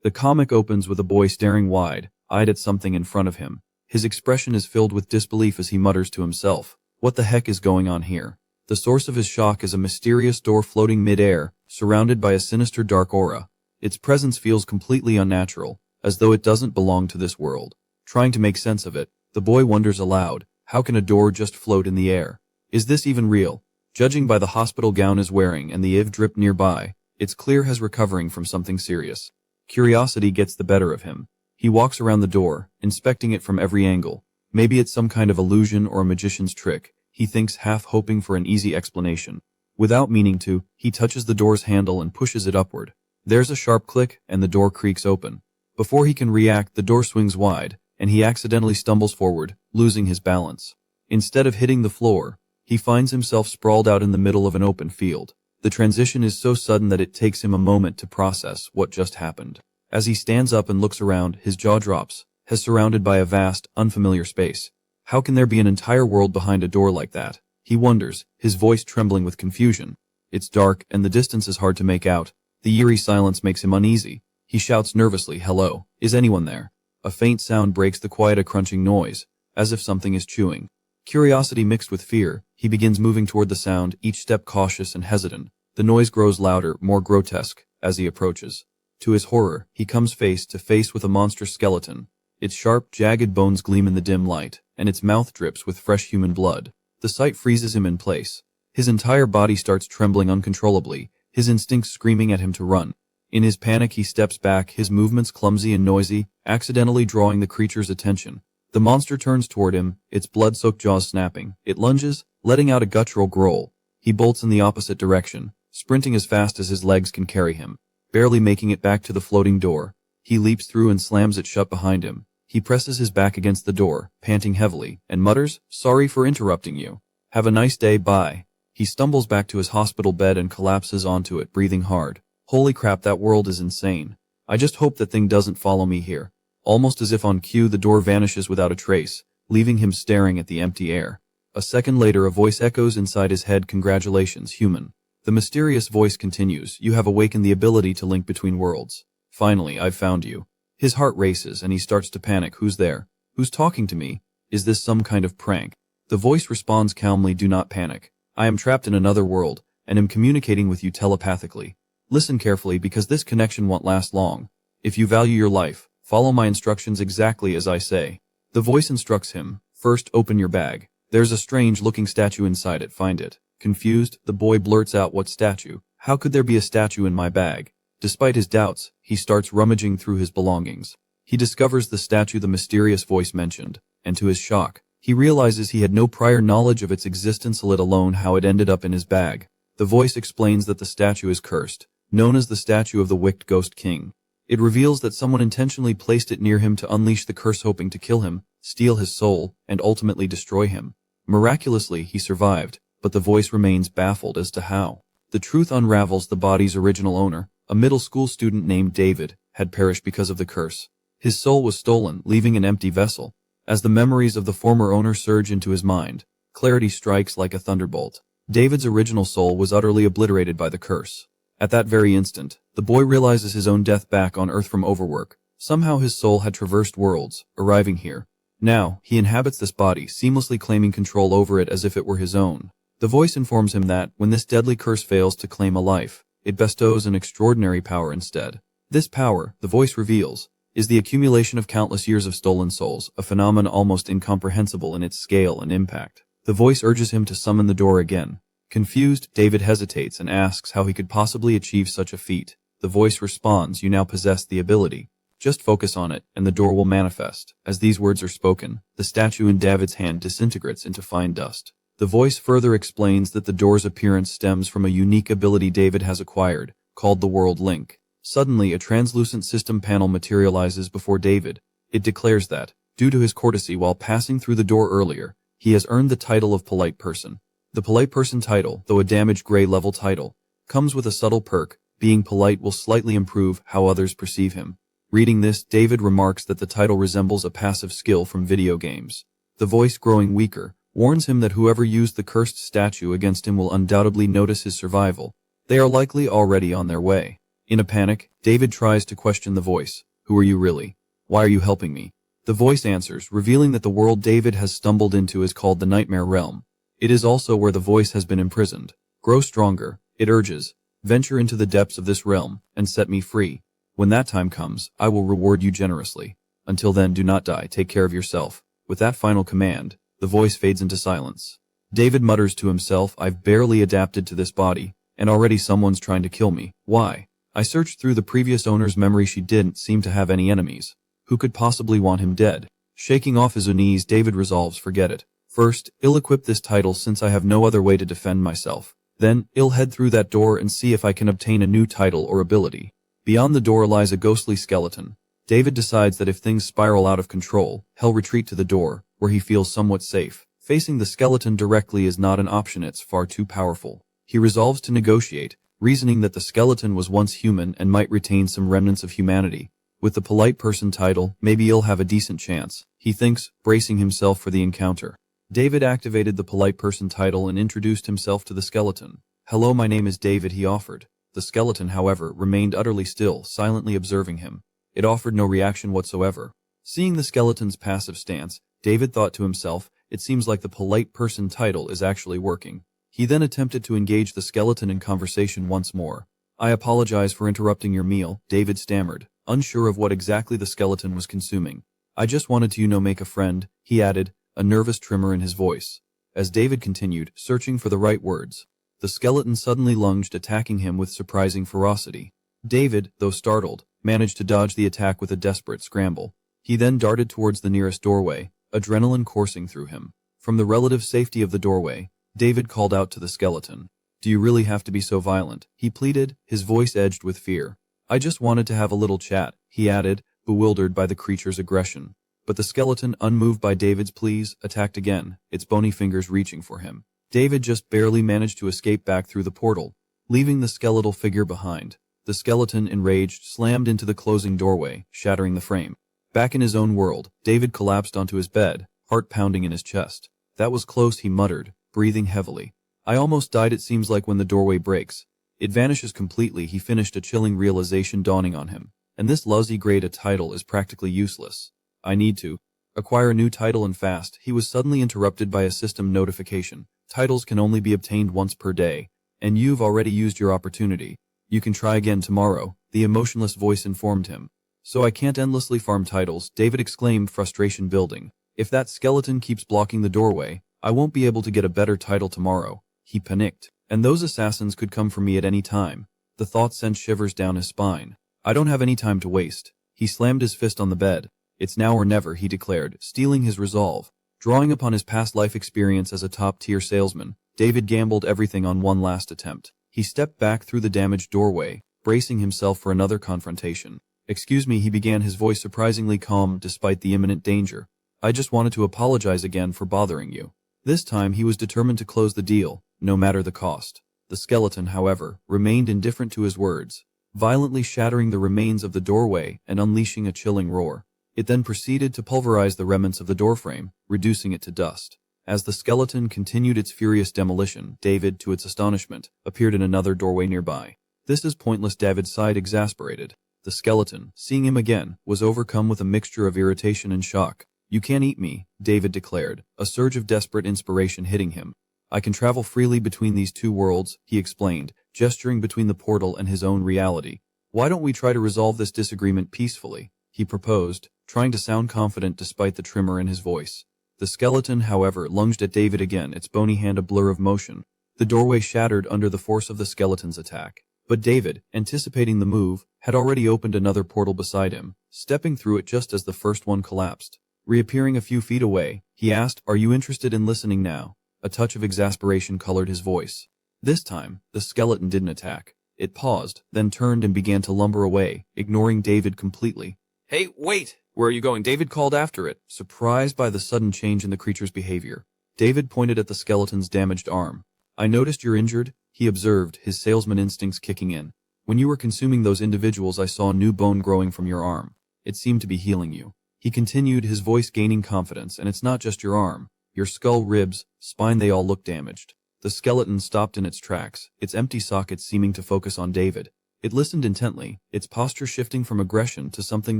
The comic opens with a boy staring wide-eyed at something in front of him. His expression is filled with disbelief as he mutters to himself, "What the heck is going on here?" The source of his shock is a mysterious door floating mid-air, surrounded by a sinister dark aura. Its presence feels completely unnatural, as though it doesn't belong to this world. Trying to make sense of it, the boy wonders aloud, how can a door just float in the air? Is this even real? Judging by the hospital gown he's wearing and the IV drip nearby, it's clear he's recovering from something serious. Curiosity gets the better of him. He walks around the door, inspecting it from every angle. Maybe it's some kind of illusion or a magician's trick, he thinks, half hoping for an easy explanation. Without meaning to, he touches the door's handle and pushes it upward. There's a sharp click, and the door creaks open. Before he can react, the door swings wide, and he accidentally stumbles forward, losing his balance. Instead of hitting the floor, he finds himself sprawled out in the middle of an open field. The transition is so sudden that it takes him a moment to process what just happened. As he stands up and looks around, his jaw drops, as surrounded by a vast, unfamiliar space. How can there be an entire world behind a door like that? He wonders, his voice trembling with confusion. It's dark, and the distance is hard to make out. The eerie silence makes him uneasy. He shouts nervously, "Hello, is anyone there?" A faint sound breaks the quiet, a crunching noise, as if something is chewing. Curiosity mixed with fear, he begins moving toward the sound, each step cautious and hesitant. The noise grows louder, more grotesque, as he approaches. To his horror, he comes face to face with a monstrous skeleton. Its sharp, jagged bones gleam in the dim light, and its mouth drips with fresh human blood. The sight freezes him in place. His entire body starts trembling uncontrollably, his instincts screaming at him to run. In his panic, he steps back, his movements clumsy and noisy, accidentally drawing the creature's attention. The monster turns toward him, its blood-soaked jaws snapping. It lunges, letting out a guttural growl. He bolts in the opposite direction, sprinting as fast as his legs can carry him. Barely making it back to the floating door, he leaps through and slams it shut behind him. He presses his back against the door, panting heavily, and mutters, "Sorry for interrupting you. Have a nice day, bye." He stumbles back to his hospital bed and collapses onto it, breathing hard. Holy crap, that world is insane. I just hope that thing doesn't follow me here. Almost as if on cue, the door vanishes without a trace, leaving him staring at the empty air. A second later, a voice echoes inside his head, "Congratulations, human." The mysterious voice continues, "You have awakened the ability to link between worlds. Finally, I've found you." His heart races and he starts to panic. Who's there? Who's talking to me? Is this some kind of prank? The voice responds calmly, "Do not panic. I am trapped in another world, and am communicating with you telepathically. Listen carefully, because this connection won't last long. If you value your life, follow my instructions exactly as I say." The voice instructs him, "First, open your bag. There's a strange-looking statue inside it. Find it." Confused, the boy blurts out, "What statue? How could there be a statue in my bag?" Despite his doubts, he starts rummaging through his belongings. He discovers the statue the mysterious voice mentioned, and to his shock, he realizes he had no prior knowledge of its existence, let alone how it ended up in his bag. The voice explains that the statue is cursed, known as the statue of the Wicked Ghost King. It reveals that someone intentionally placed it near him to unleash the curse, hoping to kill him, steal his soul, and ultimately destroy him. Miraculously, he survived, but the voice remains baffled as to how. The truth unravels: the body's original owner, a middle school student named David, had perished because of the curse. His soul was stolen, leaving an empty vessel. As the memories of the former owner surge into his mind, clarity strikes like a thunderbolt. David's original soul was utterly obliterated by the curse. At that very instant, the boy realizes his own death back on Earth from overwork. Somehow his soul had traversed worlds, arriving here. Now, he inhabits this body, seamlessly claiming control over it as if it were his own. The voice informs him that, when this deadly curse fails to claim a life, it bestows an extraordinary power instead. This power, the voice reveals, is the accumulation of countless years of stolen souls, a phenomenon almost incomprehensible in its scale and impact. The voice urges him to summon the door again. Confused, David hesitates and asks how he could possibly achieve such a feat. The voice responds, "You now possess the ability. Just focus on it, and the door will manifest." As these words are spoken, the statue in David's hand disintegrates into fine dust. The voice further explains that the door's appearance stems from a unique ability David has acquired, called the World Link. Suddenly, a translucent system panel materializes before David. It declares that, due to his courtesy while passing through the door earlier, he has earned the title of Polite Person. The Polite Person title, though a damaged gray-level title, comes with a subtle perk: being polite will slightly improve how others perceive him. Reading this, David remarks that the title resembles a passive skill from video games. The voice, growing weaker, warns him that whoever used the cursed statue against him will undoubtedly notice his survival. They are likely already on their way. In a panic, David tries to question the voice. Who are you really? Why are you helping me? The voice answers, revealing that the world David has stumbled into is called the Nightmare Realm. It is also where the voice has been imprisoned. Grow stronger, it urges. Venture into the depths of this realm, and set me free. When that time comes, I will reward you generously. Until then, do not die, take care of yourself. With that final command, the voice fades into silence. David mutters to himself, I've barely adapted to this body, and already someone's trying to kill me. Why? I searched through the previous owner's memory, she didn't seem to have any enemies. Who could possibly want him dead? Shaking off his unease, David resolves, forget it. First, I'll equip this title since I have no other way to defend myself. Then, I'll head through that door and see if I can obtain a new title or ability. Beyond the door lies a ghostly skeleton. David decides that if things spiral out of control, he'll retreat to the door, where he feels somewhat safe. Facing the skeleton directly is not an option, it's far too powerful. He resolves to negotiate, reasoning that the skeleton was once human and might retain some remnants of humanity. With the polite person title, maybe he'll have a decent chance, he thinks, bracing himself for the encounter. David activated the polite person title and introduced himself to the skeleton. Hello, my name is David, he offered. The skeleton, however, remained utterly still, silently observing him. It offered no reaction whatsoever. Seeing the skeleton's passive stance, David thought to himself, it seems like the polite person title is actually working. He then attempted to engage the skeleton in conversation once more. I apologize for interrupting your meal, David stammered, unsure of what exactly the skeleton was consuming. I just wanted to, make a friend, he added, a nervous tremor in his voice. As David continued, searching for the right words, the skeleton suddenly lunged, attacking him with surprising ferocity. David, though startled, managed to dodge the attack with a desperate scramble. He then darted towards the nearest doorway, adrenaline coursing through him. From the relative safety of the doorway, David called out to the skeleton. Do you really have to be so violent? He pleaded, his voice edged with fear. I just wanted to have a little chat, he added, bewildered by the creature's aggression. But the skeleton, unmoved by David's pleas, attacked again, its bony fingers reaching for him. David just barely managed to escape back through the portal, leaving the skeletal figure behind. The skeleton, enraged, slammed into the closing doorway, shattering the frame. Back in his own world, David collapsed onto his bed, heart pounding in his chest. That was close, he muttered, breathing heavily. I almost died, it seems like when the doorway breaks. It vanishes completely, he finished, a chilling realization dawning on him. And this lousy grade A title is practically useless. I need to acquire a new title and fast. He was suddenly interrupted by a system notification. Titles can only be obtained once per day, and you've already used your opportunity. You can try again tomorrow, the emotionless voice informed him. So I can't endlessly farm titles, David exclaimed, frustration building. If that skeleton keeps blocking the doorway, I won't be able to get a better title tomorrow. He panicked. And those assassins could come for me at any time. The thought sent shivers down his spine. I don't have any time to waste. He slammed his fist on the bed. It's now or never, he declared, steeling his resolve. Drawing upon his past life experience as a top-tier salesman, David gambled everything on one last attempt. He stepped back through the damaged doorway, bracing himself for another confrontation. Excuse me, he began, his voice surprisingly calm despite the imminent danger. I just wanted to apologize again for bothering you. This time he was determined to close the deal, no matter the cost. The skeleton, however, remained indifferent to his words, violently shattering the remains of the doorway and unleashing a chilling roar. It then proceeded to pulverize the remnants of the doorframe, reducing it to dust. As the skeleton continued its furious demolition, David, to its astonishment, appeared in another doorway nearby. This is pointless, David sighed, exasperated. The skeleton, seeing him again, was overcome with a mixture of irritation and shock. You can't eat me, David declared, a surge of desperate inspiration hitting him. I can travel freely between these two worlds, he explained, gesturing between the portal and his own reality. Why don't we try to resolve this disagreement peacefully? He proposed, trying to sound confident despite the tremor in his voice. The skeleton, however, lunged at David again, its bony hand a blur of motion. The doorway shattered under the force of the skeleton's attack. But David, anticipating the move, had already opened another portal beside him, stepping through it just as the first one collapsed. Reappearing a few feet away, he asked, Are you interested in listening now? A touch of exasperation colored his voice. This time, the skeleton didn't attack. It paused, then turned and began to lumber away, ignoring David completely. Hey, wait! Where are you going? David called after it, surprised by the sudden change in the creature's behavior. David pointed at the skeleton's damaged arm. I noticed you're injured, he observed, his salesman instincts kicking in. When you were consuming those individuals, I saw new bone growing from your arm. It seemed to be healing you. He continued, his voice gaining confidence, and it's not just your arm. Your skull, ribs, spine, they all look damaged. The skeleton stopped in its tracks, its empty sockets seeming to focus on David. It listened intently, its posture shifting from aggression to something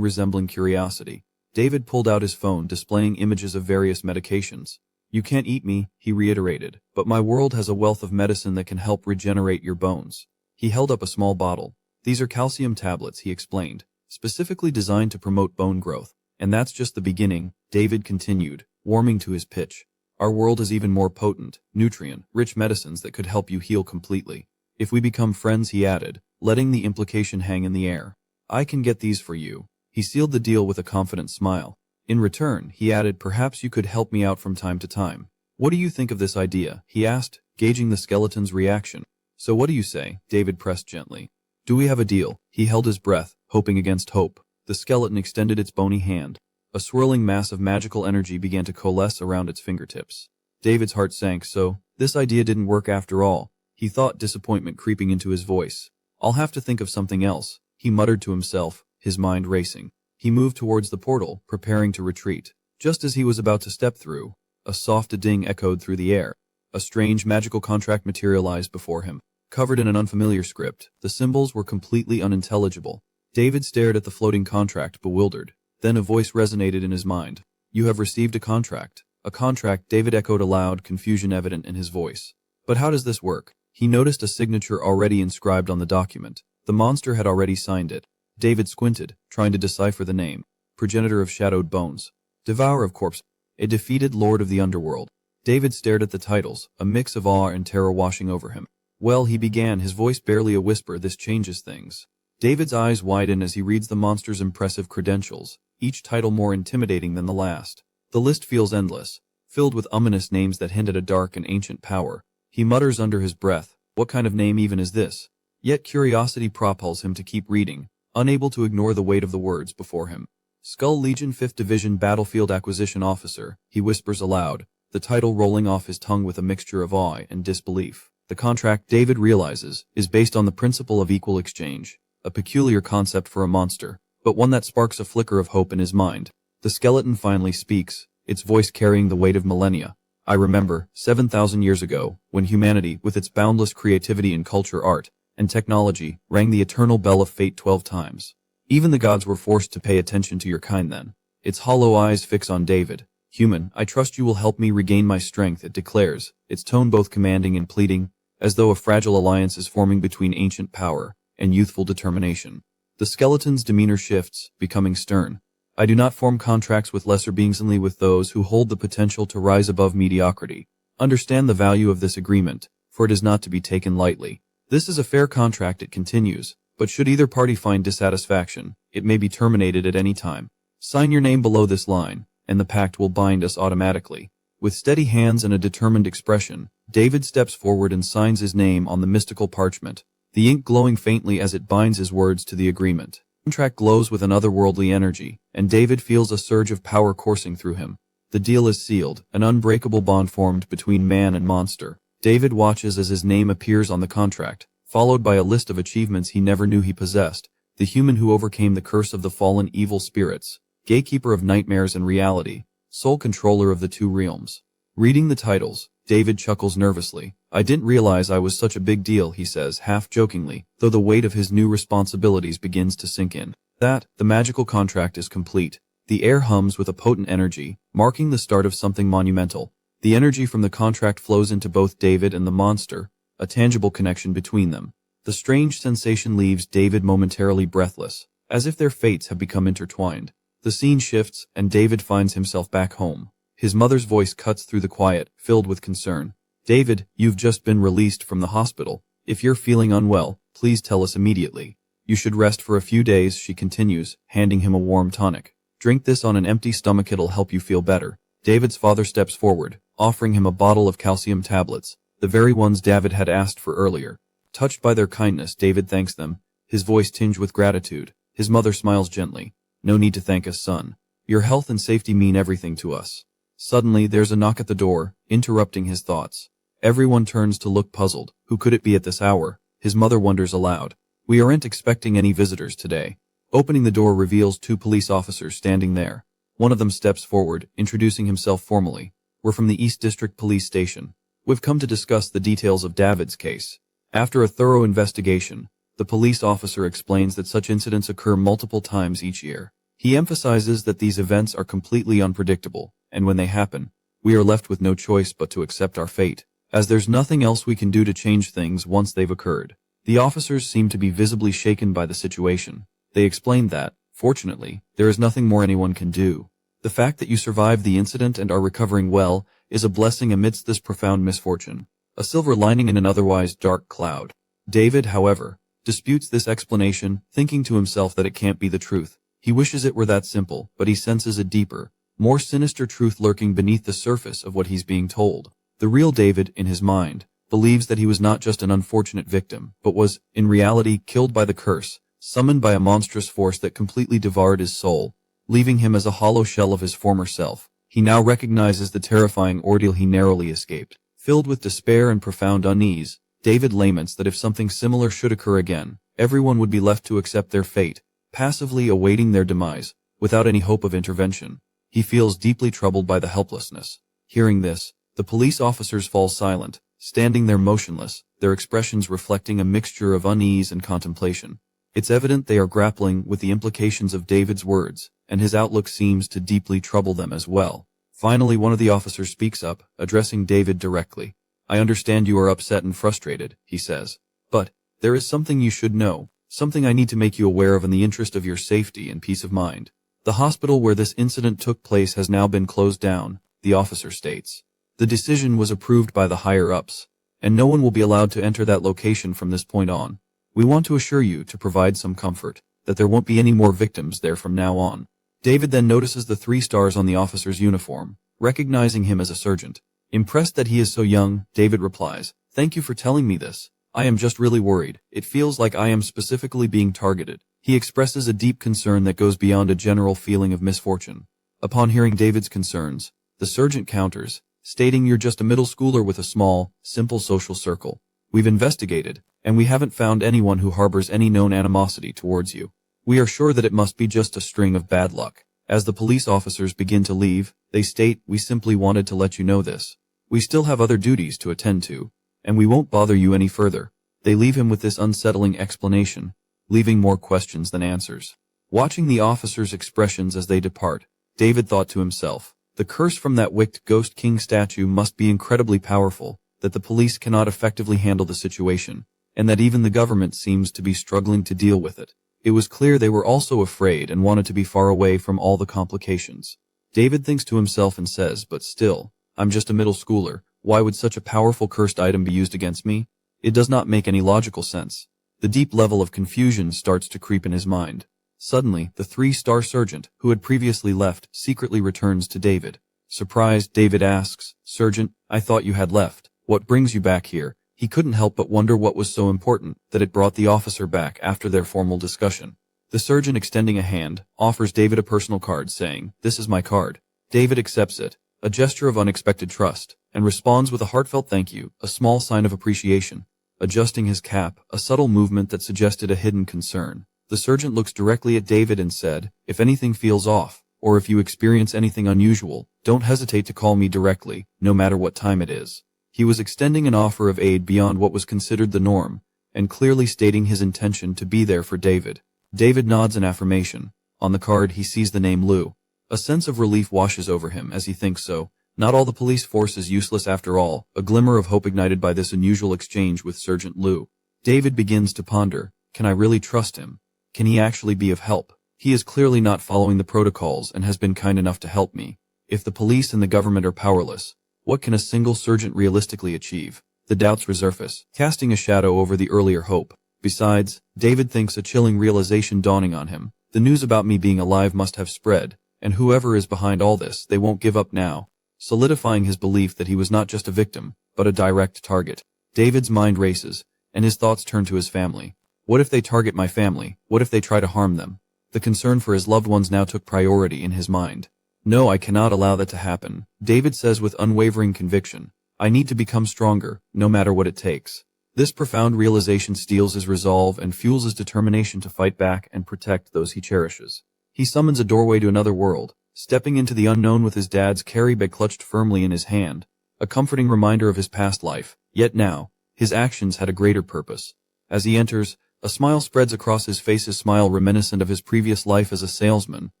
resembling curiosity. David pulled out his phone, displaying images of various medications. "You can't eat me," he reiterated, "but my world has a wealth of medicine that can help regenerate your bones." He held up a small bottle. "These are calcium tablets," he explained, "specifically designed to promote bone growth. And that's just the beginning," David continued, warming to his pitch. "Our world is even more potent, nutrient-rich medicines that could help you heal completely. If we become friends," he added, letting the implication hang in the air. "I can get these for you." He sealed the deal with a confident smile. "In return," he added, "perhaps you could help me out from time to time." "What do you think of this idea?" he asked, gauging the skeleton's reaction. "So what do you say?" David pressed gently. "Do we have a deal?" He held his breath, hoping against hope. The skeleton extended its bony hand. A swirling mass of magical energy began to coalesce around its fingertips. David's heart sank. So, this idea didn't work after all, he thought, disappointment creeping into his voice. "I'll have to think of something else," he muttered to himself, his mind racing. He moved towards the portal, preparing to retreat. Just as he was about to step through, a soft ding echoed through the air. A strange magical contract materialized before him. Covered in an unfamiliar script, the symbols were completely unintelligible. David stared at the floating contract, bewildered. Then a voice resonated in his mind. "You have received a contract." "A contract," David echoed aloud, confusion evident in his voice. "But how does this work?" He noticed a signature already inscribed on the document. The monster had already signed it. David squinted, trying to decipher the name. Progenitor of shadowed bones. Devourer of corpse. A defeated lord of the underworld. David stared at the titles, a mix of awe and terror washing over him. "Well," he began, his voice barely a whisper, "this changes things." David's eyes widen as he reads the monster's impressive credentials, each title more intimidating than the last. The list feels endless, filled with ominous names that hint at a dark and ancient power. He mutters under his breath, "What kind of name even is this?" Yet curiosity propels him to keep reading, unable to ignore the weight of the words before him. "Skull Legion 5th Division Battlefield Acquisition Officer," he whispers aloud, the title rolling off his tongue with a mixture of awe and disbelief. The contract, David realizes, is based on the principle of equal exchange, a peculiar concept for a monster, but one that sparks a flicker of hope in his mind. The skeleton finally speaks, its voice carrying the weight of millennia. "I remember, 7,000 years ago, when humanity, with its boundless creativity in culture, art, and technology, rang the eternal bell of fate 12 times. Even the gods were forced to pay attention to your kind then." Its hollow eyes fix on David. "Human, I trust you will help me regain my strength," it declares, its tone both commanding and pleading, as though a fragile alliance is forming between ancient power and youthful determination. The skeleton's demeanor shifts, becoming stern. "I do not form contracts with lesser beings, only with those who hold the potential to rise above mediocrity. Understand the value of this agreement, for it is not to be taken lightly. This is a fair contract," it continues, "but should either party find dissatisfaction, it may be terminated at any time. Sign your name below this line, and the pact will bind us automatically." With steady hands and a determined expression, David steps forward and signs his name on the mystical parchment, the ink glowing faintly as it binds his words to the agreement. The contract glows with an otherworldly energy, and David feels a surge of power coursing through him. The deal is sealed, an unbreakable bond formed between man and monster. David watches as his name appears on the contract, followed by a list of achievements he never knew he possessed. The human who overcame the curse of the fallen evil spirits, gatekeeper of nightmares and reality, sole controller of the two realms. Reading the titles, David chuckles nervously. "I didn't realize I was such a big deal," he says, half jokingly, though the weight of his new responsibilities begins to sink in. The magical contract is complete. The air hums with a potent energy, marking the start of something monumental. The energy from the contract flows into both David and the monster, a tangible connection between them. The strange sensation leaves David momentarily breathless, as if their fates have become intertwined. The scene shifts, and David finds himself back home. His mother's voice cuts through the quiet, filled with concern. "David, you've just been released from the hospital. If you're feeling unwell, please tell us immediately. You should rest for a few days," she continues, handing him a warm tonic. "Drink this on an empty stomach, it'll help you feel better." David's father steps forward, offering him a bottle of calcium tablets, the very ones David had asked for earlier. Touched by their kindness, David thanks them, his voice tinged with gratitude. His mother smiles gently. "No need to thank us, son. Your health and safety mean everything to us." Suddenly, there's a knock at the door, interrupting his thoughts. Everyone turns to look puzzled. Who could it be at this hour? His mother wonders aloud. "We aren't expecting any visitors today." Opening the door reveals two police officers standing there. One of them steps forward, introducing himself formally. "We're from the East District Police Station. We've come to discuss the details of David's case." After a thorough investigation, The police officer explains that such incidents occur multiple times each year. He emphasizes that these events are completely unpredictable, and when they happen, we are left with no choice but to accept our fate, as there's nothing else we can do to change things once they've occurred. The officers seem to be visibly shaken by the situation. They explain that, fortunately, there is nothing more anyone can do. The fact that you survived the incident and are recovering well is a blessing amidst this profound misfortune, a silver lining in an otherwise dark cloud. David, however, disputes this explanation, thinking to himself that it can't be the truth. He wishes it were that simple, but he senses a deeper, more sinister truth lurking beneath the surface of what he's being told. The real David, in his mind, believes that he was not just an unfortunate victim, but was, in reality, killed by the curse, summoned by a monstrous force that completely devoured his soul, leaving him as a hollow shell of his former self. He now recognizes the terrifying ordeal he narrowly escaped. Filled with despair and profound unease, David laments that if something similar should occur again, everyone would be left to accept their fate, passively awaiting their demise, without any hope of intervention. He feels deeply troubled by the helplessness. Hearing this, the police officers fall silent, standing there motionless, their expressions reflecting a mixture of unease and contemplation. It's evident they are grappling with the implications of David's words, and his outlook seems to deeply trouble them as well. Finally, one of the officers speaks up, addressing David directly. "I understand you are upset and frustrated," he says. "But there is something you should know, something I need to make you aware of in the interest of your safety and peace of mind. The hospital where this incident took place has now been closed down," the officer states. "The decision was approved by the higher-ups, and no one will be allowed to enter that location from this point on. We want to assure you, to provide some comfort, that there won't be any more victims there from now on." David then notices the 3 stars on the officer's uniform, recognizing him as a sergeant. Impressed that he is so young, David replies, "Thank you for telling me this. I am just really worried. It feels like I am specifically being targeted." He expresses a deep concern that goes beyond a general feeling of misfortune. Upon hearing David's concerns, the sergeant counters, stating, "You're just a middle schooler with a small, simple social circle. We've investigated, and we haven't found anyone who harbors any known animosity towards you. We are sure that it must be just a string of bad luck." As the police officers begin to leave, they state, "We simply wanted to let you know this. We still have other duties to attend to, and we won't bother you any further." They leave him with this unsettling explanation, leaving more questions than answers. Watching the officers' expressions as they depart, David thought to himself, the curse from that wicked Ghost King statue must be incredibly powerful, that the police cannot effectively handle the situation, and that even the government seems to be struggling to deal with it. It was clear they were also afraid and wanted to be far away from all the complications. David thinks to himself and says, "But still, I'm just a middle schooler. Why would such a powerful cursed item be used against me? It does not make any logical sense." The deep level of confusion starts to creep in his mind. Suddenly, the 3-star sergeant, who had previously left, secretly returns to David. Surprised, David asks, "Sergeant, I thought you had left. What brings you back here?" He couldn't help but wonder what was so important that it brought the officer back after their formal discussion. The sergeant, extending a hand, offers David a personal card saying, "This is my card." David accepts it, a gesture of unexpected trust, and responds with a heartfelt thank you, a small sign of appreciation. Adjusting his cap, a subtle movement that suggested a hidden concern, the sergeant looks directly at David and said, "If anything feels off, or if you experience anything unusual, don't hesitate to call me directly, no matter what time it is." He was extending an offer of aid beyond what was considered the norm, and clearly stating his intention to be there for David. David nods in affirmation. On the card he sees the name Lou. A sense of relief washes over him as he thinks so. Not all the police force is useless after all, a glimmer of hope ignited by this unusual exchange with Sergeant Lou. David begins to ponder, can I really trust him? Can he actually be of help? He is clearly not following the protocols and has been kind enough to help me. If the police and the government are powerless, what can a single sergeant realistically achieve? The doubts resurface, casting a shadow over the earlier hope. Besides, David thinks a chilling realization dawning on him. The news about me being alive must have spread, and whoever is behind all this, they won't give up now. Solidifying his belief that he was not just a victim, but a direct target. David's mind races, and his thoughts turn to his family. What if they target my family? What if they try to harm them? The concern for his loved ones now took priority in his mind. "No, I cannot allow that to happen," David says with unwavering conviction. "I need to become stronger, no matter what it takes." This profound realization steels his resolve and fuels his determination to fight back and protect those he cherishes. He summons a doorway to another world, stepping into the unknown with his dad's carry bag clutched firmly in his hand, a comforting reminder of his past life. Yet now, his actions had a greater purpose. As he enters, A smile spreads across his face, a smile reminiscent of his previous life as a salesman,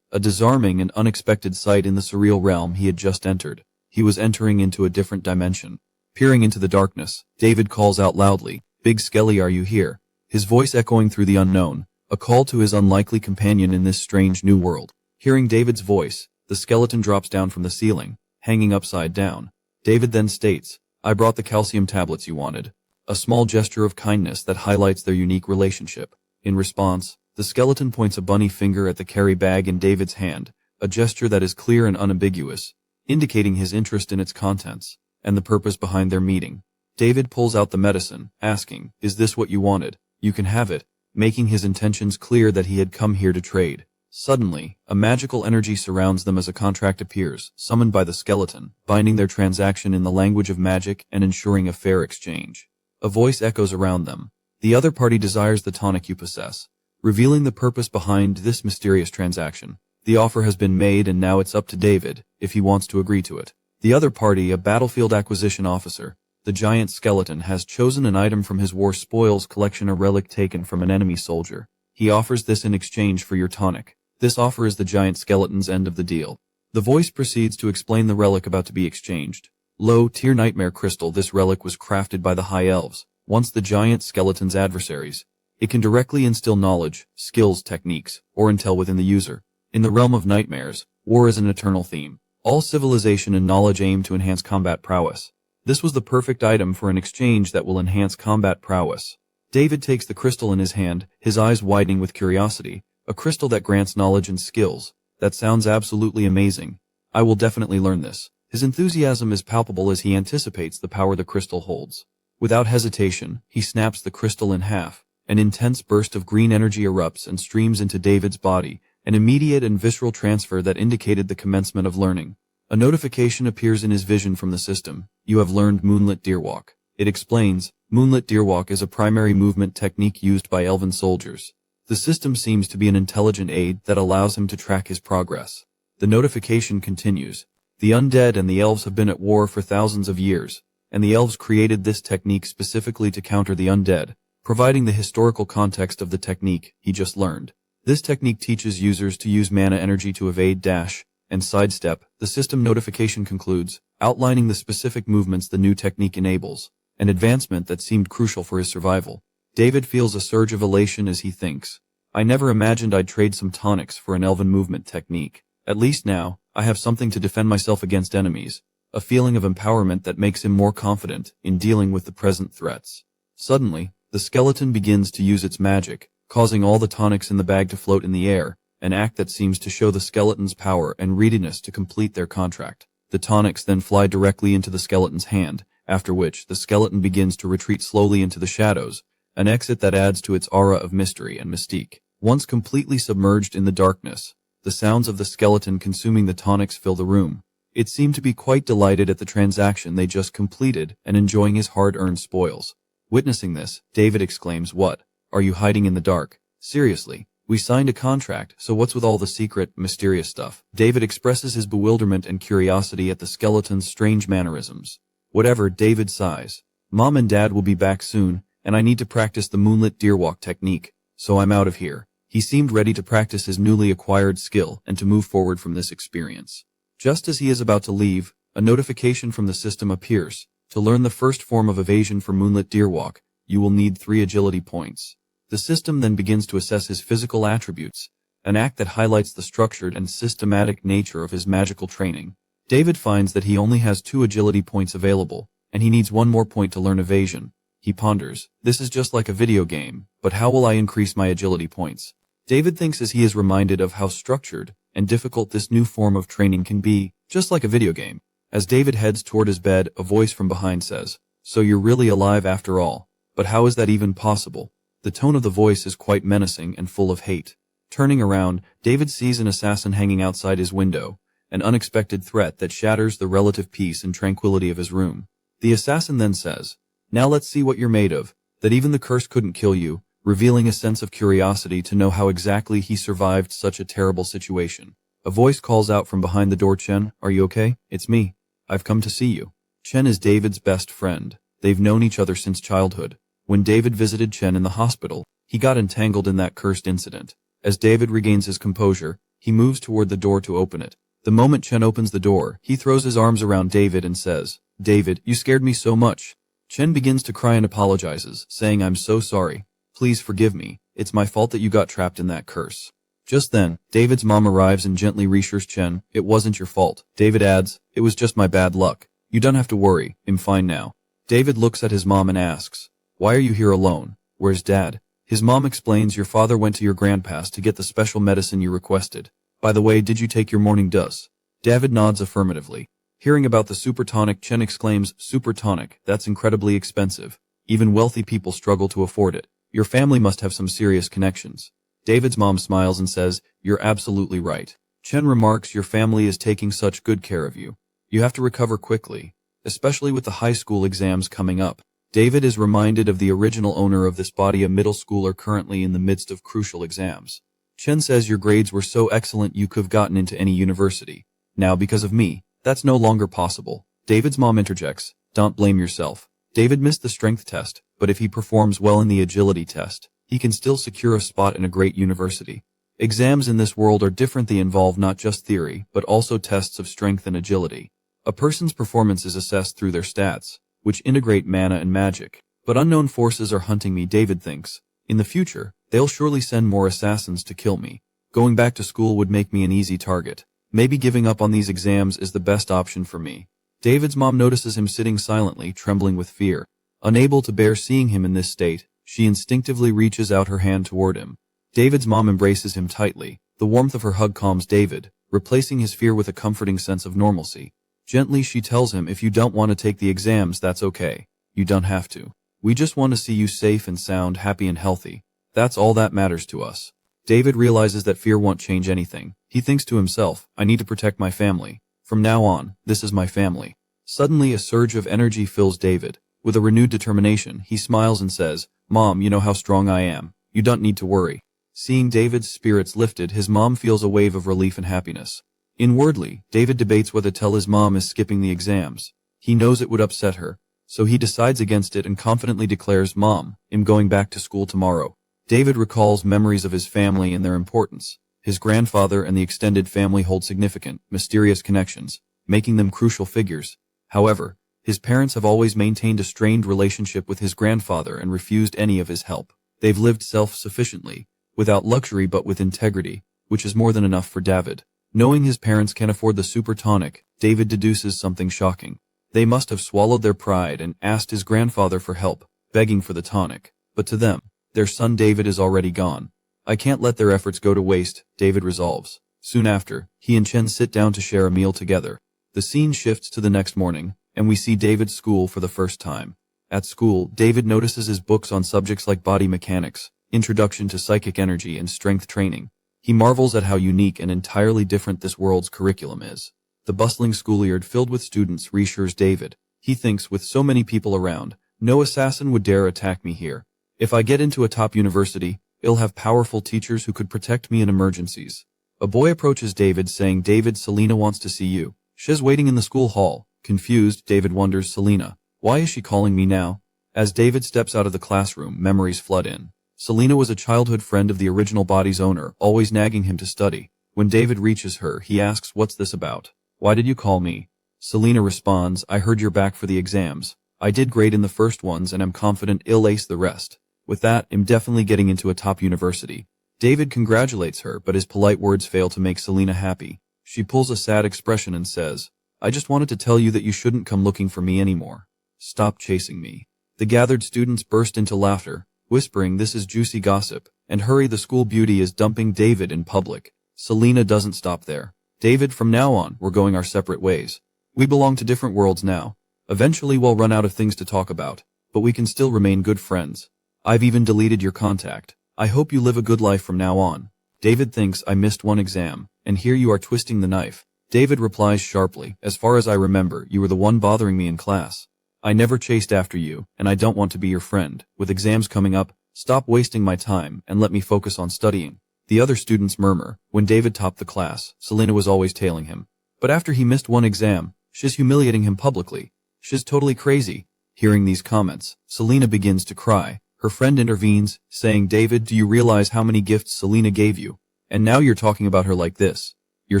a disarming and unexpected sight in the surreal realm he had just entered. He was entering into a different dimension. Peering into the darkness, David calls out loudly, "Big Skelly, are you here?" His voice echoing through the unknown, a call to his unlikely companion in this strange new world. Hearing David's voice, the skeleton drops down from the ceiling, hanging upside down. David then states, "I brought the calcium tablets you wanted." A small gesture of kindness that highlights their unique relationship. In response, the skeleton points a bunny finger at the carry bag in David's hand, a gesture that is clear and unambiguous, indicating his interest in its contents, and the purpose behind their meeting. David pulls out the medicine, asking, "Is this what you wanted? You can have it," making his intentions clear that he had come here to trade. Suddenly, a magical energy surrounds them as a contract appears, summoned by the skeleton, binding their transaction in the language of magic and ensuring a fair exchange. A voice echoes around them. "The other party desires the tonic you possess," revealing the purpose behind this mysterious transaction. The offer has been made and now it's up to David, if he wants to agree to it. The other party, a battlefield acquisition officer, the giant skeleton, has chosen an item from his war spoils collection, a relic taken from an enemy soldier. He offers this in exchange for your tonic. This offer is the giant skeleton's end of the deal. The voice proceeds to explain the relic about to be exchanged. Low-tier nightmare crystal. This relic was crafted by the High Elves, once the giant skeleton's adversaries. It can directly instill knowledge, skills, techniques, or intel within the user. In the realm of nightmares, war is an eternal theme. All civilization and knowledge aim to enhance combat prowess. This was the perfect item for an exchange that will enhance combat prowess. David takes the crystal in his hand, his eyes widening with curiosity. A crystal that grants knowledge and skills. That sounds absolutely amazing. I will definitely learn this. His enthusiasm is palpable as he anticipates the power the crystal holds. Without hesitation, he snaps the crystal in half. An intense burst of green energy erupts and streams into David's body, an immediate and visceral transfer that indicated the commencement of learning. A notification appears in his vision from the system. "You have learned Moonlit Deerwalk." It explains, Moonlit Deerwalk is a primary movement technique used by elven soldiers. The system seems to be an intelligent aid that allows him to track his progress. The notification continues. "The undead and the elves have been at war for thousands of years, and the elves created this technique specifically to counter the undead," providing the historical context of the technique he just learned. This technique teaches users to use mana energy to evade, dash, and sidestep. The system notification concludes, outlining the specific movements the new technique enables, an advancement that seemed crucial for his survival. David feels a surge of elation as he thinks, "I never imagined I'd trade some tonics for an elven movement technique. At least now, I have something to defend myself against enemies," a feeling of empowerment that makes him more confident in dealing with the present threats. Suddenly, the skeleton begins to use its magic, causing all the tonics in the bag to float in the air, an act that seems to show the skeleton's power and readiness to complete their contract. The tonics then fly directly into the skeleton's hand, after which the skeleton begins to retreat slowly into the shadows, an exit that adds to its aura of mystery and mystique. Once completely submerged in the darkness, the sounds of the skeleton consuming the tonics fill the room. It seemed to be quite delighted at the transaction they just completed and enjoying his hard-earned spoils. Witnessing this, David exclaims, "What? Are you hiding in the dark? Seriously? We signed a contract, so what's with all the secret, mysterious stuff?" David expresses his bewilderment and curiosity at the skeleton's strange mannerisms. "Whatever," David sighs. "Mom and Dad will be back soon, and I need to practice the Moonlit Deerwalk technique, so I'm out of here." He seemed ready to practice his newly acquired skill and to move forward from this experience. Just as he is about to leave, a notification from the system appears. To learn the first form of evasion for Moonlit Deerwalk, you will need 3 agility points. The system then begins to assess his physical attributes, an act that highlights the structured and systematic nature of his magical training. David finds that he only has 2 agility points available, and he needs 1 more point to learn evasion. He ponders, "This is just like a video game, but how will I increase my agility points?" David thinks as he is reminded of how structured and difficult this new form of training can be, just like a video game. As David heads toward his bed, a voice from behind says, "So you're really alive after all. But how is that even possible?" The tone of the voice is quite menacing and full of hate. Turning around, David sees an assassin hanging outside his window, an unexpected threat that shatters the relative peace and tranquility of his room. The assassin then says, "Now let's see what you're made of, that even the curse couldn't kill you," revealing a sense of curiosity to know how exactly he survived such a terrible situation. A voice calls out from behind the door, "Chen, are you okay? It's me. I've come to see you." Chen is David's best friend. They've known each other since childhood. When David visited Chen in the hospital, He got entangled in that cursed incident. As David regains his composure, he moves toward the door to open it. The moment Chen opens the door, he throws his arms around David and says, "David, you scared me so much." Chen begins to cry and apologizes, saying, "I'm so sorry. Please forgive me. It's my fault that you got trapped in that curse." Just then, David's mom arrives and gently reassures Chen, "It wasn't your fault." David adds, "It was just my bad luck. You don't have to worry. I'm fine now." David looks at his mom and asks, "Why are you here alone? Where's Dad?" His mom explains, "Your father went to your grandpa's to get the special medicine you requested. By the way, did you take your morning dose?" David nods affirmatively. Hearing about the super tonic, Chen exclaims, "Super tonic, that's incredibly expensive. Even wealthy people struggle to afford it. Your family must have some serious connections." David's mom smiles and says, "You're absolutely right." Chen remarks, "Your family is taking such good care of you. You have to recover quickly, especially with the high school exams coming up." David is reminded of the original owner of this body, a middle schooler currently in the midst of crucial exams. Chen says, "Your grades were so excellent you could have gotten into any university. Now because of me, that's no longer possible." David's mom interjects, "Don't blame yourself. David missed the strength test, but if he performs well in the agility test, he can still secure a spot in a great university." Exams in this world are different. They involve not just theory, but also tests of strength and agility. A person's performance is assessed through their stats, which integrate mana and magic. But unknown forces are hunting me, David thinks. In the future, they'll surely send more assassins to kill me. Going back to school would make me an easy target. Maybe giving up on these exams is the best option for me. David's mom notices him sitting silently, trembling with fear. Unable to bear seeing him in this state, she instinctively reaches out her hand toward him. David's mom embraces him tightly. The warmth of her hug calms David, replacing his fear with a comforting sense of normalcy. Gently she tells him, "If you don't want to take the exams, that's okay. You don't have to. We just want to see you safe and sound, happy and healthy. That's all that matters to us." David realizes that fear won't change anything. He thinks to himself, "I need to protect my family. From now on, this is my family." Suddenly a surge of energy fills David. With a renewed determination, he smiles and says, "Mom, you know how strong I am. You don't need to worry." Seeing David's spirits lifted, his mom feels a wave of relief and happiness. Inwardly, David debates whether to tell his mom is skipping the exams. He knows it would upset her, so he decides against it and confidently declares, "Mom, I'm going back to school tomorrow." David recalls memories of his family and their importance. His grandfather and the extended family hold significant, mysterious connections, making them crucial figures. However, his parents have always maintained a strained relationship with his grandfather and refused any of his help. They've lived self-sufficiently, without luxury but with integrity, which is more than enough for David. Knowing his parents can afford the super tonic, David deduces something shocking. They must have swallowed their pride and asked his grandfather for help, begging for the tonic. But to them, their son David is already gone. "I can't let their efforts go to waste," David resolves. Soon after, he and Chen sit down to share a meal together. The scene shifts to the next morning, and we see David's school for the first time. At school, David notices his books on subjects like body mechanics, introduction to psychic energy and strength training. He marvels at how unique and entirely different this world's curriculum is. The bustling schoolyard filled with students reassures David. He thinks, with so many people around, no assassin would dare attack me here. If I get into a top university, it'll have powerful teachers who could protect me in emergencies. A boy approaches David saying, "David, Selena wants to see you." She's waiting in the school hall. Confused, David wonders, "Selena, why is she calling me now?" As David steps out of the classroom, memories flood in. Selena was a childhood friend of the original body's owner, always nagging him to study. When David reaches her, he asks, "What's this about? Why did you call me?" Selena responds, "I heard you're back for the exams. I did great in the first ones and I'm confident I'll ace the rest. With that, I'm definitely getting into a top university." David congratulates her, but his polite words fail to make Selena happy. She pulls a sad expression and says, "I just wanted to tell you that you shouldn't come looking for me anymore. Stop chasing me." The gathered students burst into laughter, whispering, "This is juicy gossip," and hurry, the school beauty is dumping David in public. Selena doesn't stop there. "David, from now on, we're going our separate ways. We belong to different worlds now. Eventually we'll run out of things to talk about, but we can still remain good friends. I've even deleted your contact. I hope you live a good life from now on." David thinks, "I missed one exam, and here you are twisting the knife." David replies sharply, "As far as I remember, you were the one bothering me in class. I never chased after you, and I don't want to be your friend. With exams coming up, stop wasting my time and let me focus on studying." The other students murmur. When David topped the class, Selena was always tailing him. But after he missed one exam, she's humiliating him publicly. She's totally crazy. Hearing these comments, Selena begins to cry. Her friend intervenes, saying, David, do you realize how many gifts Selena gave you? And now you're talking about her like this. You're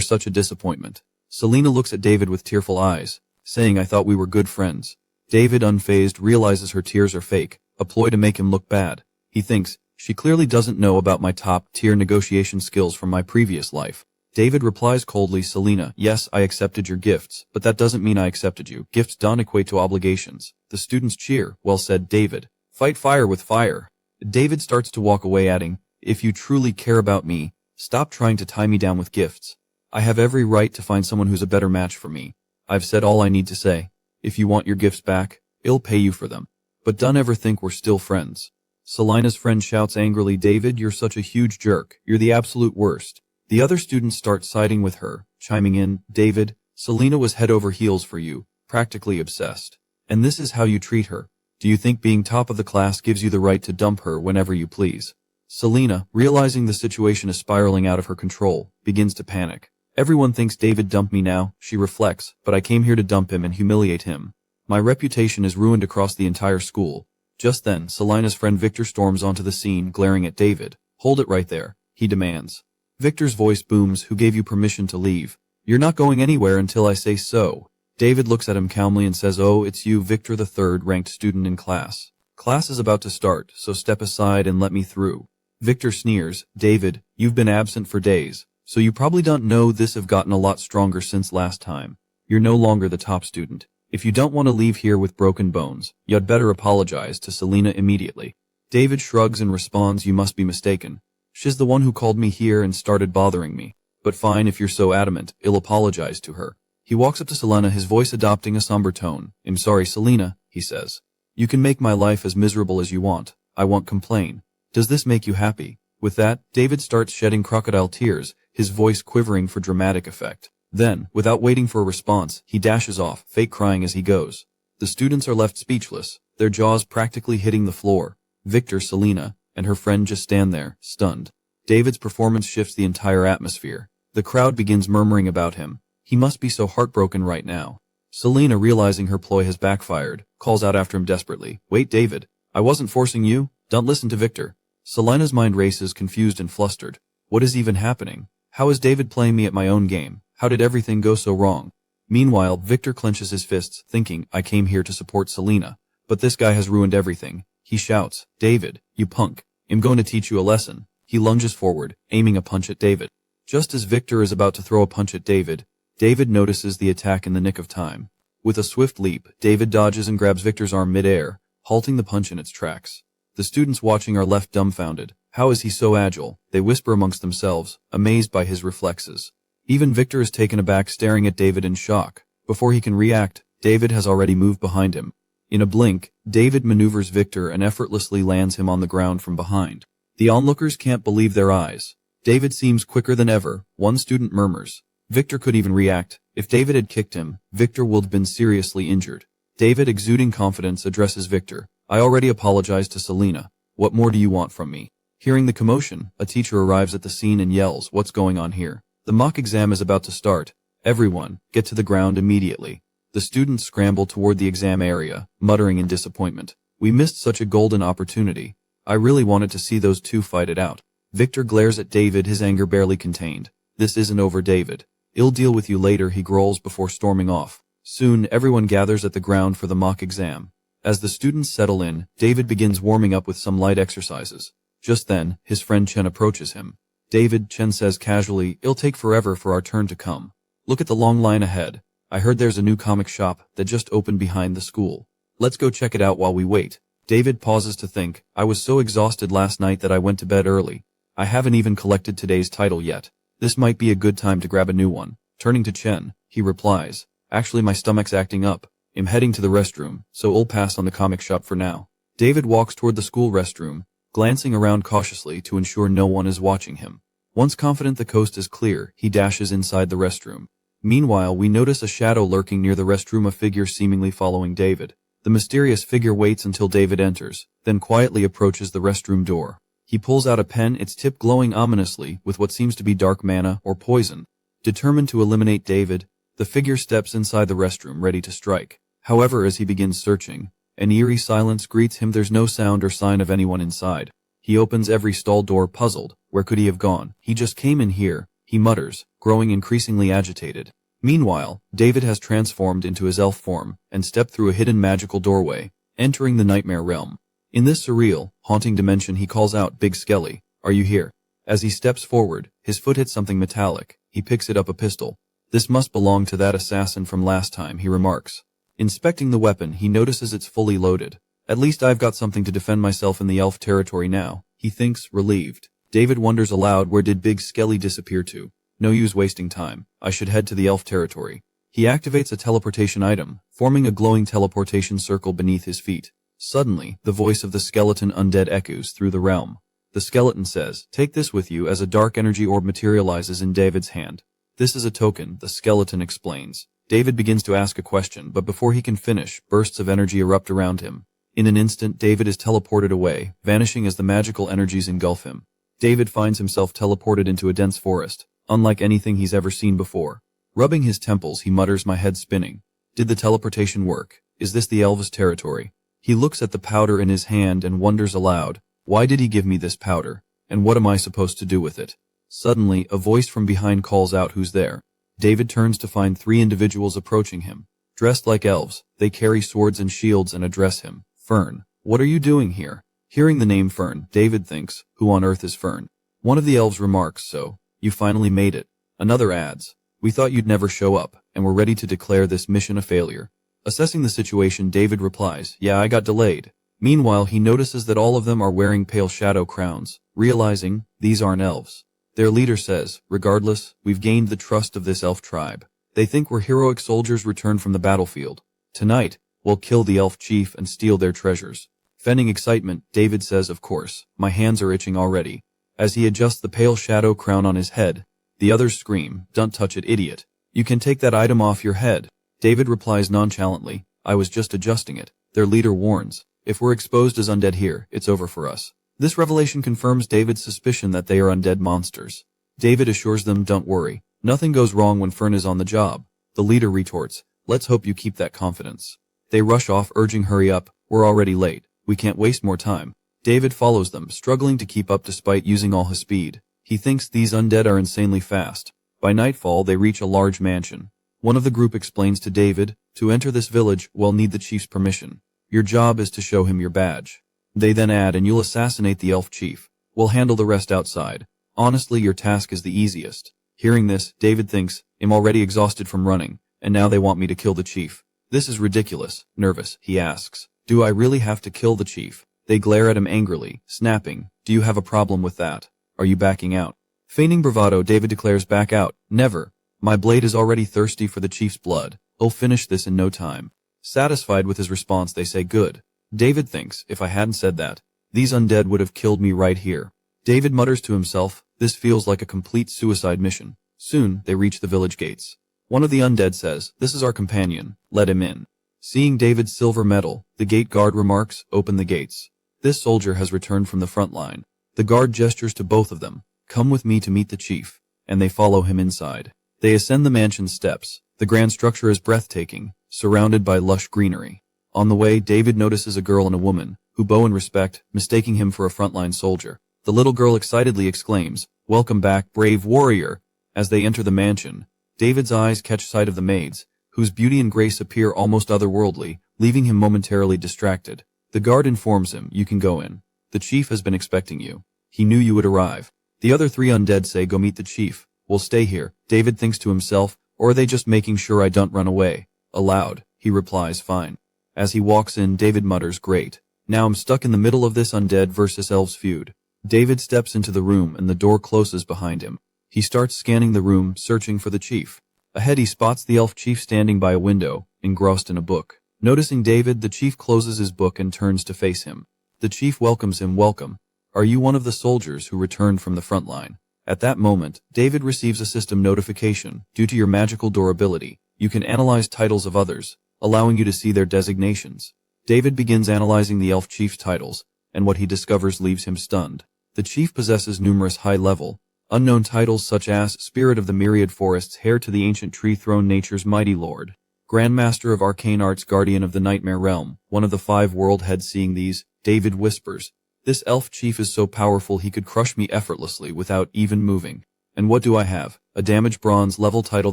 such a disappointment. Selena looks at David with tearful eyes, saying, I thought we were good friends. David, unfazed, realizes her tears are fake, a ploy to make him look bad. He thinks, she clearly doesn't know about my top-tier negotiation skills from my previous life. David replies coldly, Selena, yes, I accepted your gifts, but that doesn't mean I accepted you. Gifts don't equate to obligations. The students cheer. Well said, David. Fight fire with fire. David starts to walk away, adding, if you truly care about me, stop trying to tie me down with gifts. I have every right to find someone who's a better match for me. I've said all I need to say. If you want your gifts back, I'll pay you for them. But don't ever think we're still friends. Selena's friend shouts angrily, David, you're such a huge jerk. You're the absolute worst. The other students start siding with her, chiming in, David, Selena was head over heels for you, practically obsessed. And this is how you treat her. Do you think being top of the class gives you the right to dump her whenever you please? Selena, realizing the situation is spiraling out of her control, begins to panic. Everyone thinks David dumped me now, she reflects, but I came here to dump him and humiliate him. My reputation is ruined across the entire school. Just then, Selena's friend Victor storms onto the scene, glaring at David. Hold it right there, he demands. Victor's voice booms, who gave you permission to leave? You're not going anywhere until I say so. David looks at him calmly and says, oh, it's you, Victor, the third-ranked student in class. Class is about to start, so step aside and let me through. Victor sneers, David, you've been absent for days, so you probably don't know this have gotten a lot stronger since last time. You're no longer the top student. If you don't want to leave here with broken bones, you'd better apologize to Selena immediately. David shrugs and responds, you must be mistaken. She's the one who called me here and started bothering me. But fine, if you're so adamant, I'll apologize to her. He walks up to Selena, his voice adopting a somber tone. I'm sorry, Selena, he says. You can make my life as miserable as you want. I won't complain. Does this make you happy? With that, David starts shedding crocodile tears, his voice quivering for dramatic effect. Then, without waiting for a response, he dashes off, fake crying as he goes. The students are left speechless, their jaws practically hitting the floor. Victor, Selena, and her friend just stand there, stunned. David's performance shifts the entire atmosphere. The crowd begins murmuring about him. He must be so heartbroken right now. Selena, realizing her ploy has backfired, calls out after him desperately, wait, David, I wasn't forcing you. Don't listen to Victor. Selena's mind races, confused and flustered. What is even happening? How is David playing me at my own game? How did everything go so wrong? Meanwhile, Victor clenches his fists, thinking, I came here to support Selena. But this guy has ruined everything. He shouts, David, you punk. I'm going to teach you a lesson. He lunges forward, aiming a punch at David. Just as Victor is about to throw a punch at David, David notices the attack in the nick of time. With a swift leap, David dodges and grabs Victor's arm mid-air, halting the punch in its tracks. The students watching are left dumbfounded. How is he so agile? They whisper amongst themselves, amazed by his reflexes. Even Victor is taken aback, staring at David in shock. Before he can react, David has already moved behind him. In a blink, David maneuvers Victor and effortlessly lands him on the ground from behind. The onlookers can't believe their eyes. David seems quicker than ever, one student murmurs. Victor could even react. If David had kicked him, Victor would have been seriously injured. David, exuding confidence, addresses Victor. I already apologized to Selena. What more do you want from me? Hearing the commotion, a teacher arrives at the scene and yells, what's going on here? The mock exam is about to start. Everyone, get to the ground immediately. The students scramble toward the exam area, muttering in disappointment. We missed such a golden opportunity. I really wanted to see those two fight it out. Victor glares at David, his anger barely contained. This isn't over, David. I'll deal with you later, he growls before storming off. Soon, everyone gathers at the ground for the mock exam. As the students settle in, David begins warming up with some light exercises. Just then, his friend Chen approaches him. David, Chen says casually, it'll take forever for our turn to come. Look at the long line ahead. I heard there's a new comic shop that just opened behind the school. Let's go check it out while we wait. David pauses to think, I was so exhausted last night that I went to bed early. I haven't even collected today's title yet. This might be a good time to grab a new one. Turning to Chen, he replies, actually my stomach's acting up. I'm heading to the restroom, so I'll pass on the comic shop for now. David walks toward the school restroom, glancing around cautiously to ensure no one is watching him. Once confident the coast is clear, he dashes inside the restroom. Meanwhile, we notice a shadow lurking near the restroom, a figure seemingly following David. The mysterious figure waits until David enters, then quietly approaches the restroom door. He pulls out a pen, its tip glowing ominously with what seems to be dark mana or poison. Determined to eliminate David, the figure steps inside the restroom ready to strike. However, as he begins searching, An eerie silence greets him. There's no sound or sign of anyone inside. He opens every stall door, puzzled. Where could he have gone? He just came in here, he mutters, growing increasingly agitated. Meanwhile, David has transformed into his elf form and stepped through a hidden magical doorway, entering the nightmare realm. In this surreal, haunting dimension, he calls out, "Big Skelly, are you here?" As he steps forward, his foot hits something metallic. He picks it up, a pistol. "This must belong to that assassin from last time," he remarks. Inspecting the weapon, he notices it's fully loaded. "At least I've got something to defend myself in the elf territory now," he thinks, relieved. David wonders aloud, where did Big Skelly disappear to? No use wasting time. I should head to the elf territory. He activates a teleportation item, forming a glowing teleportation circle beneath his feet. Suddenly, the voice of the skeleton undead echoes through the realm. The skeleton says, "Take this with you," as a dark energy orb materializes in David's hand. "This is a token," the skeleton explains. David begins to ask a question, but before he can finish, bursts of energy erupt around him. In an instant, David is teleported away, vanishing as the magical energies engulf him. David finds himself teleported into a dense forest, unlike anything he's ever seen before. Rubbing his temples, he mutters, "My head's spinning. Did the teleportation work? Is this the Elvis territory?" He looks at the powder in his hand and wonders aloud, "Why did he give me this powder? And what am I supposed to do with it?" Suddenly, a voice from behind calls out, "Who's there?" David turns to find 3 individuals approaching him. Dressed like elves, they carry swords and shields and address him. "Fern, what are you doing here?" Hearing the name Fern, David thinks, "Who on earth is Fern?" One of the elves remarks, "So, you finally made it." Another adds, "We thought you'd never show up, and we're ready to declare this mission a failure." Assessing the situation, David replies, "Yeah, I got delayed." Meanwhile, he notices that all of them are wearing pale shadow crowns, realizing these aren't elves. Their leader says, "Regardless, we've gained the trust of this elf tribe. They think we're heroic soldiers returned from the battlefield. Tonight, we'll kill the elf chief and steal their treasures." Feigning excitement, David says, "Of course, my hands are itching already." As he adjusts the pale shadow crown on his head, the others scream, "Don't touch it, idiot. You can take that item off your head." David replies nonchalantly, "I was just adjusting it." Their leader warns, "If we're exposed as undead here, it's over for us." This revelation confirms David's suspicion that they are undead monsters. David assures them, "Don't worry. Nothing goes wrong when Fern is on the job." The leader retorts, "Let's hope you keep that confidence." They rush off, urging, "Hurry up. We're already late. We can't waste more time." David follows them, struggling to keep up despite using all his speed. He thinks these undead are insanely fast. By nightfall, they reach a large mansion. One of the group explains to David, "To enter this village, we'll need the chief's permission. Your job is to show him your badge." They then add, "And you'll assassinate the elf chief. We'll handle the rest outside. Honestly, your task is the easiest." Hearing this, David thinks, "I'm already exhausted from running, and now they want me to kill the chief. This is ridiculous." Nervous, he asks, "Do I really have to kill the chief?" They glare at him angrily, snapping, "Do you have a problem with that? Are you backing out?" Feigning bravado, David declares, "Back out. Never. My blade is already thirsty for the chief's blood. I'll finish this in no time." Satisfied with his response, they say, "Good." David thinks, "If I hadn't said that, these undead would have killed me right here." David mutters to himself, "This feels like a complete suicide mission." Soon, they reach the village gates. One of the undead says, "This is our companion. Let him in." Seeing David's silver medal, the gate guard remarks, "Open the gates. This soldier has returned from the front line." The guard gestures to both of them, "Come with me to meet the chief," and they follow him inside. They ascend the mansion's steps. The grand structure is breathtaking, surrounded by lush greenery. On the way, David notices a girl and a woman, who bow in respect, mistaking him for a frontline soldier. The little girl excitedly exclaims, "Welcome back, brave warrior!" As they enter the mansion, David's eyes catch sight of the maids, whose beauty and grace appear almost otherworldly, leaving him momentarily distracted. The guard informs him, "You can go in. The chief has been expecting you. He knew you would arrive." The other 3 undead say, "Go meet the chief. We'll stay here." David thinks to himself, "Or are they just making sure I don't run away?" Aloud, he replies, "Fine." As he walks in, David mutters, "Great. Now I'm stuck in the middle of this undead versus elves feud." David steps into the room and the door closes behind him. He starts scanning the room, searching for the chief. Ahead he spots the elf chief standing by a window, engrossed in a book. Noticing David, the chief closes his book and turns to face him. The chief welcomes him, "Welcome. Are you one of the soldiers who returned from the front line?" At that moment, David receives a system notification. "Due to your magical durability, you can analyze titles of others, allowing you to see their designations." David begins analyzing the elf chief's titles, and what he discovers leaves him stunned. The chief possesses numerous high-level, unknown titles such as Spirit of the Myriad Forests, Heir to the Ancient Tree Throne, Nature's Mighty Lord, Grandmaster of Arcane Arts, Guardian of the Nightmare Realm, one of the 5 world heads. Seeing these, David whispers, "This elf chief is so powerful he could crush me effortlessly without even moving. And what do I have? A damaged bronze level title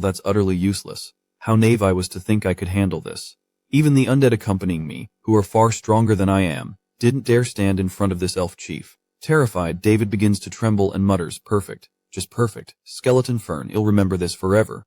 that's utterly useless. How naive I was to think I could handle this. Even the undead accompanying me, who are far stronger than I am, didn't dare stand in front of this elf chief." Terrified, David begins to tremble and mutters, "Perfect. Just perfect. Skeleton Fern, I'll remember this forever."